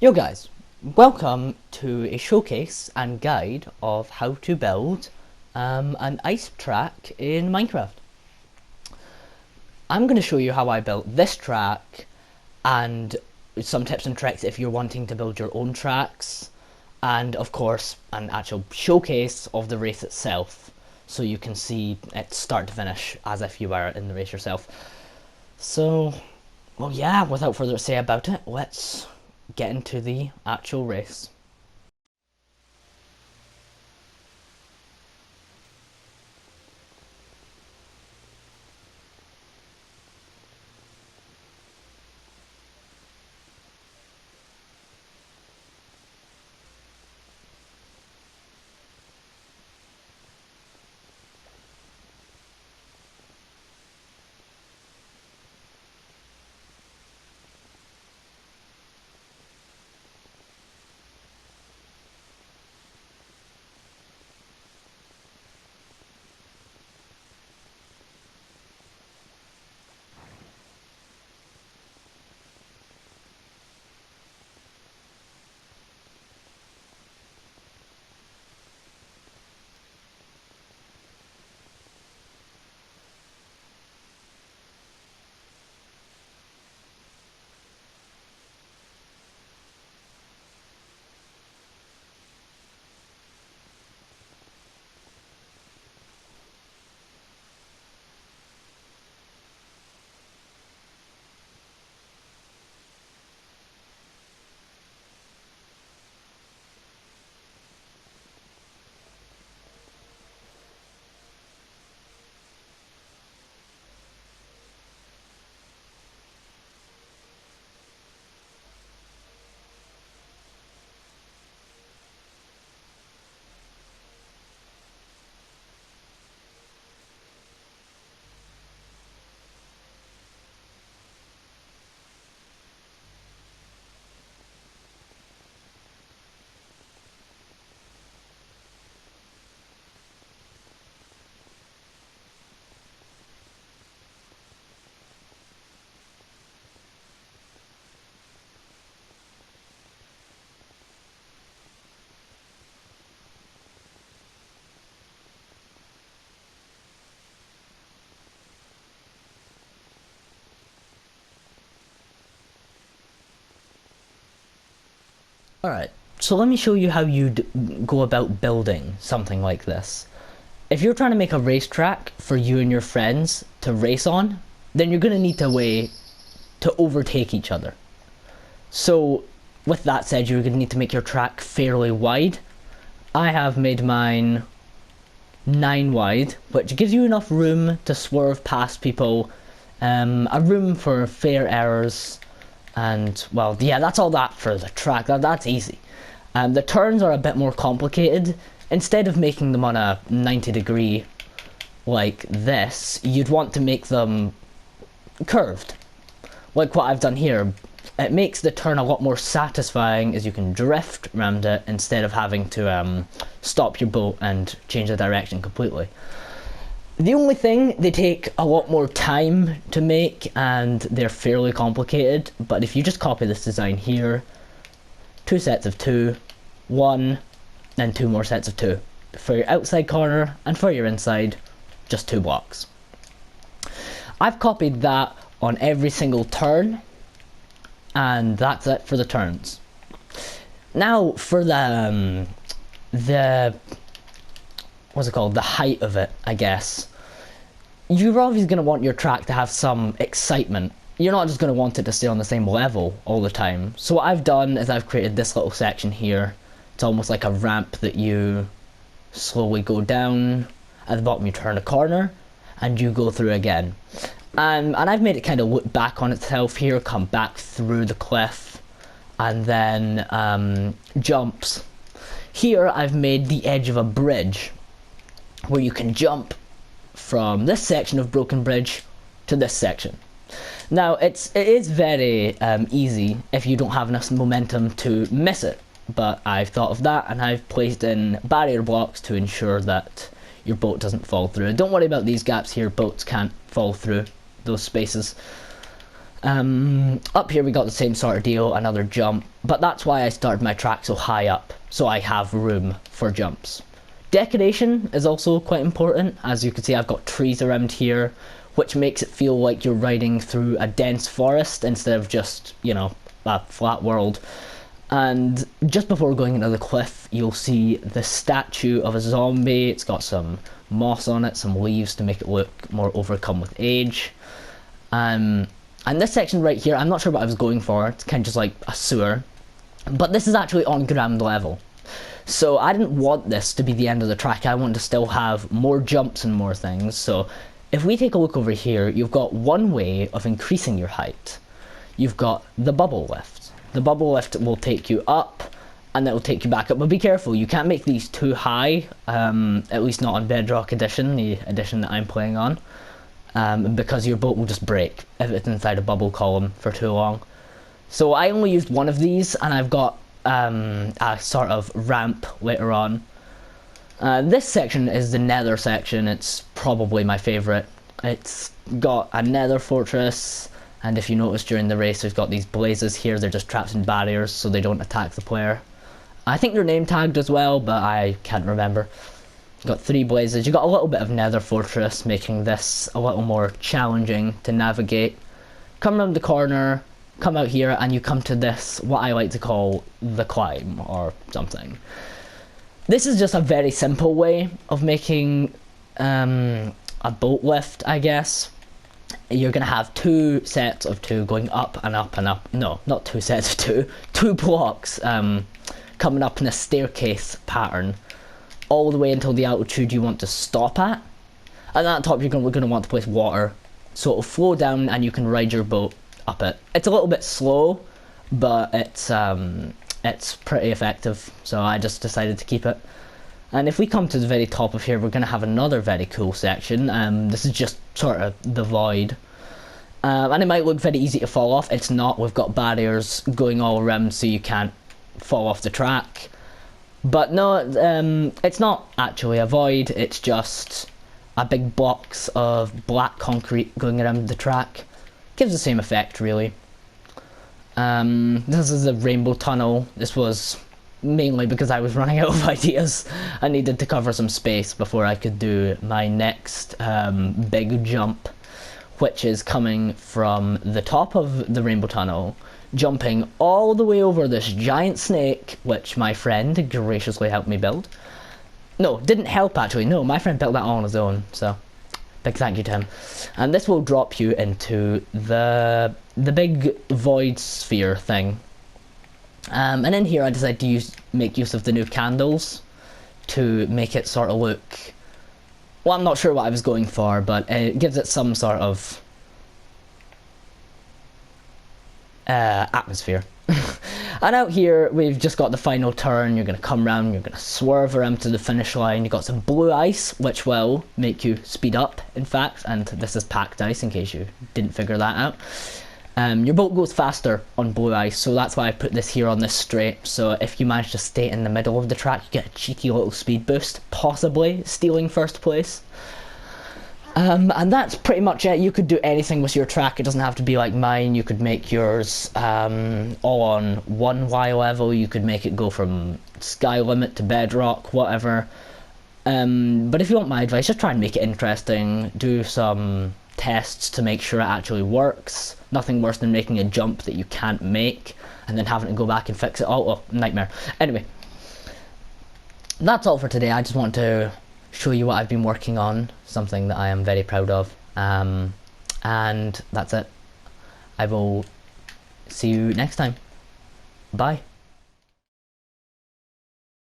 Yo guys, welcome to a showcase and guide of how to build an ice track in Minecraft. I'm going to show you how I built this track and some tips and tricks if you're wanting to build your own tracks, and of course an actual showcase of the race itself so you can see it start to finish as if you were in the race yourself. So, well yeah, without further to say about it, let's get into the actual race. Alright, so let me show you how you'd go about building something like this. If you're trying to make a racetrack for you and your friends to race on, then you're going to need a way to overtake each other. So with that said, you're going to need to make your track fairly wide. I have made mine 9 wide, which gives you enough room to swerve past people, a room for fair errors, and well, yeah, that's all that for the track. That's easy. The turns are a bit more complicated. Instead of making them on a 90-degree like this, you'd want to make them curved, like what I've done here. It makes the turn a lot more satisfying as you can drift around it instead of having to stop your boat and change the direction completely. The only thing, they take a lot more time to make and they're fairly complicated, but if you just copy this design here, 2 sets of 2, 1, and 2 more sets of 2. For your outside corner and for your inside, just 2 blocks. I've copied that on every single turn, and that's it for the turns. Now for the what's it called, the height of it, I guess. You're always going to want your track to have some excitement. You're not just going to want it to stay on the same level all the time. So what I've done is I've created this little section here. It's almost like a ramp that you slowly go down. At the bottom you turn a corner and you go through again. And I've made it kind of look back on itself here, come back through the cliff, and then jumps. Here I've made the edge of a bridge where you can jump from this section of broken bridge to this section. Now it is very easy if you don't have enough momentum to miss it, but I've thought of that and I've placed in barrier blocks to ensure that your boat doesn't fall through. Don't worry about these gaps here, boats can't fall through those spaces. Up here we got the same sort of deal, another jump, but that's why I started my track so high up, so I have room for jumps. Decoration is also quite important. As you can see, I've got trees around here, which makes it feel like you're riding through a dense forest instead of just, you know, a flat world. And just before going into the cliff, you'll see the statue of a zombie. It's got some moss on it, some leaves to make it look more overcome with age. And this section right here, I'm not sure what I was going for. It's kind of just like a sewer. But this is actually on ground level. So I didn't want this to be the end of the track. I want to still have more jumps and more things. So if we take a look over here, you've got one way of increasing your height. You've got the bubble lift. The bubble lift will take you up, and it will take you back up. But be careful, you can't make these too high, at least not on Bedrock Edition, the edition that I'm playing on, because your boat will just break if it's inside a bubble column for too long. So I only used one of these, and I've got a sort of ramp later on. This section is the nether section. It's probably my favourite. It's got a nether fortress, and if you notice during the race, we've got these blazes here. They're just traps in barriers so they don't attack the player. I think they're name tagged as well, but I can't remember. Got 3 blazes. You got a little bit of nether fortress, making this a little more challenging to navigate. Come around the corner, come out here, and you come to this, what I like to call the climb or something. This is just a very simple way of making a boat lift, I guess. You're going to have 2 sets of 2 going up and up and up. No, not 2 sets of 2. 2 blocks coming up in a staircase pattern all the way until the altitude you want to stop at. And at the top you're going to want to place water, so it'll flow down and you can ride your boat up it. It's a little bit slow, but it's pretty effective, so I just decided to keep it. And if we come to the very top of here, we're going to have another very cool section. This is just sort of the void. And it might look very easy to fall off. It's not. We've got barriers going all around so you can't fall off the track. But no, it's not actually a void. It's just a big blocks of black concrete going around the track. Gives the same effect, really. This is a rainbow tunnel. This was mainly because I was running out of ideas. I needed to cover some space before I could do my next big jump, which is coming from the top of the rainbow tunnel, jumping all the way over this giant snake, which my friend graciously helped me build. No, didn't help actually. No, my friend built that all on his own, so big thank you to him. And this will drop you into the big void sphere thing. And in here I decided to make use of the new candles to make it sort of look... Well, I'm not sure what I was going for, but it gives it some sort of atmosphere. And out here we've just got the final turn. You're going to come round, you're going to swerve around to the finish line. You've got some blue ice, which will make you speed up, in fact, and this is packed ice in case you didn't figure that out. Your boat goes faster on blue ice, so that's why I put this here on this straight. So if you manage to stay in the middle of the track, you get a cheeky little speed boost, possibly stealing first place. And that's pretty much it. You could do anything with your track. It doesn't have to be like mine. You could make yours all on 1Y level. You could make it go from sky limit to bedrock, whatever. But if you want my advice, just try and make it interesting. Do some tests to make sure it actually works. Nothing worse than making a jump that you can't make and then having to go back and fix it all. Oh, nightmare. Anyway, that's all for today. I just want to show you what I've been working on, something that I am very proud of. And that's it. I will see you next time. Bye.